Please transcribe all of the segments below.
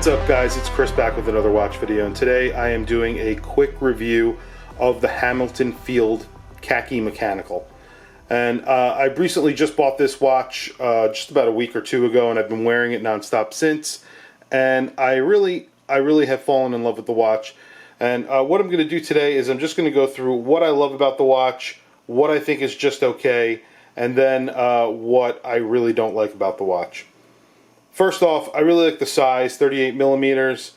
What's up guys, it's Chris back with another watch video, and today I am doing a quick review of the Hamilton Field Khaki Mechanical. And I recently just bought this watch just about a week or two ago, and I've been wearing it nonstop since. And I really have fallen in love with the watch. And what I'm going to do today is I'm just going to go through what I love about the watch, what I think is just okay, and then what I really don't like about the watch. First off, I really like the size, 38 millimeters,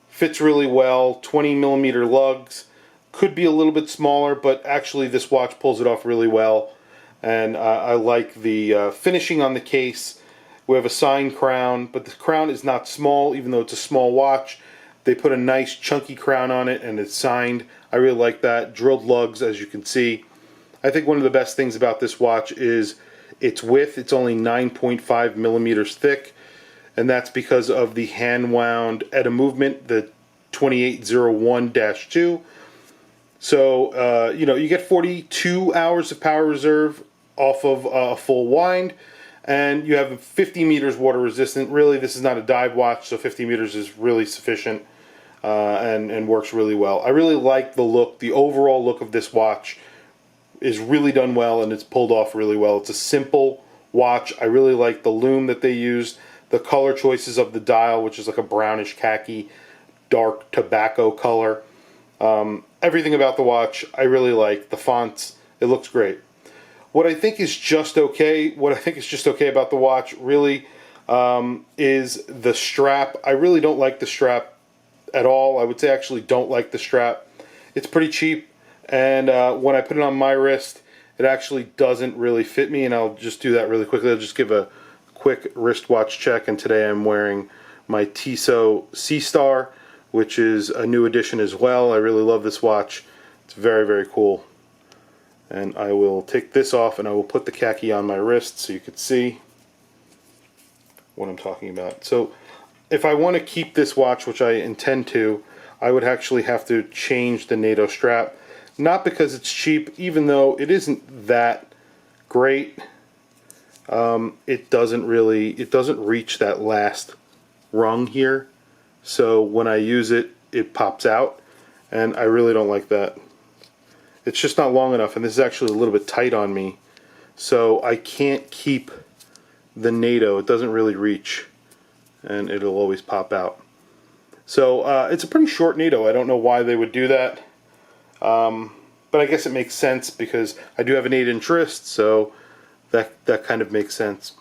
fits really well, 20 millimeter lugs. Could be a little bit smaller, but actually this watch pulls it off really well. And I like the finishing on the case. We have a signed crown, but the crown is not small, even though it's a small watch. They put a nice chunky crown on it, and it's signed. I really like that. Drilled lugs, as you can see. I think one of the best things about this watch is its width. It's only 9.5 millimeters thick. And that's because of the hand-wound ETA movement, the 2801-2. So, you get 42 hours of power reserve off of a full wind, and you have 50 meters water resistant. Really, this is not a dive watch, so 50 meters is really sufficient and works really well. I really like the look. The overall look of this watch is really done well, and it's pulled off really well. It's a simple watch. I really like the lume that they used. The color choices of the dial, which is like a brownish khaki, dark tobacco color. Everything about the watch, I really like. The fonts, it looks great. What I think is just okay, about the watch, really, is the strap. I really don't like the strap at all. I would say I actually don't like the strap. It's pretty cheap, and when I put it on my wrist, it actually doesn't really fit me, and I'll just do that really quickly. I'll just give a quick wristwatch check, and today I'm wearing my Tissot C-Star, which is a new addition as well. I really love this watch. It's very, very cool. And I will take this off and I will put the khaki on my wrist so you can see what I'm talking about. So if I want to keep this watch, which I intend to, I would actually have to change the NATO strap. Not because it's cheap, even though it isn't that great. It doesn't reach that last rung here, so when I use it, it pops out, and I really don't like that. It's just not long enough, and this is actually a little bit tight on me, so I can't keep the NATO. It doesn't really reach, and it'll always pop out. So it's a pretty short NATO. I don't know why they would do that, but I guess it makes sense because I do have an 8-inch wrist, so that kind of makes sense.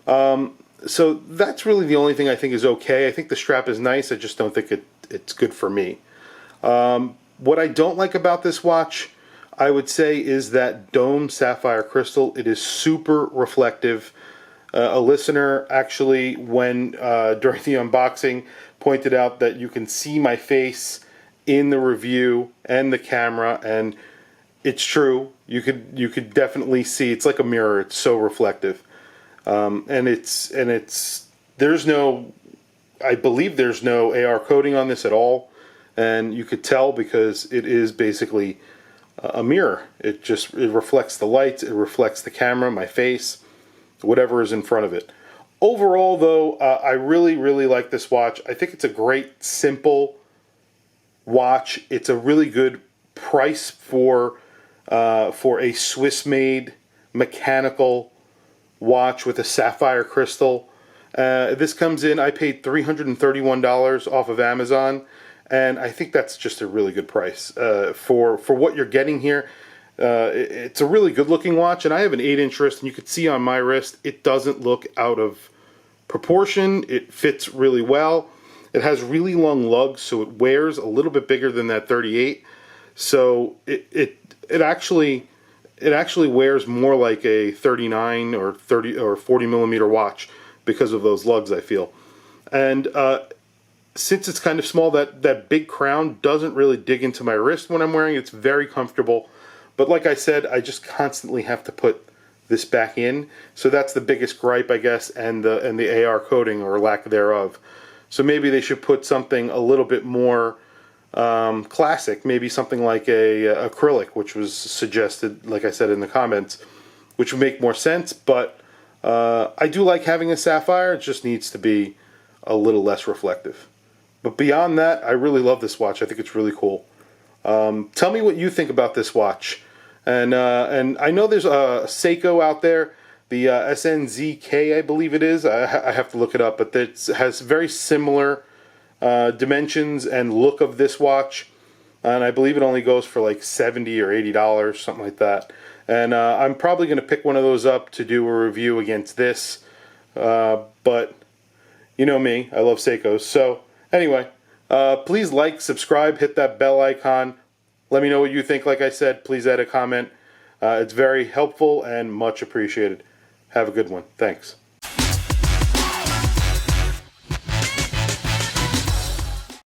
So that's really the only thing I think is okay. I think the strap is nice. I just don't think it's good for me. What I don't like about this watch, I would say, is that dome sapphire crystal. It is super reflective. A listener actually, when during the unboxing, pointed out that you can see my face in the review and the camera, and it's true. You could definitely see. It's like a mirror. It's so reflective, and there's no, I believe there's no AR coating on this at all, and you could tell because it is basically a mirror. It reflects the lights. It reflects the camera, my face, whatever is in front of it. Overall, though, I really like this watch. I think it's a great, simple watch. It's a really good price for a Swiss-made mechanical watch with a sapphire crystal. This comes in, I paid $331 off of Amazon, and I think that's just a really good price for what you're getting here. It's a really good-looking watch, and I have an 8-inch wrist, and you can see on my wrist, it doesn't look out of proportion. It fits really well. It has really long lugs, so it wears a little bit bigger than that 38. So it actually wears more like a 39 or 30 or 40 millimeter watch because of those lugs, I feel. And since it's kind of small, that big crown doesn't really dig into my wrist when I'm wearing it. It's very comfortable. But like I said, I just constantly have to put this back in. So that's the biggest gripe, I guess, and the AR coating or lack thereof. So maybe they should put something a little bit more classic, maybe something like a acrylic, which was suggested, like I said in the comments, which would make more sense. But I do like having a sapphire. It just needs to be a little less reflective. But beyond that, I really love this watch. I think it's really cool. Tell me what you think about this watch. And I know there's a Seiko out there, the SNZK, I believe it is. I have to look it up, but it has very similar dimensions and look of this watch. And I believe it only goes for like $70 or $80, something like that. And I'm probably going to pick one of those up to do a review against this. But you know me, I love Seikos. So anyway, please like, subscribe, hit that bell icon. Let me know what you think. Like I said, please add a comment. It's very helpful and much appreciated. Have a good one. Thanks.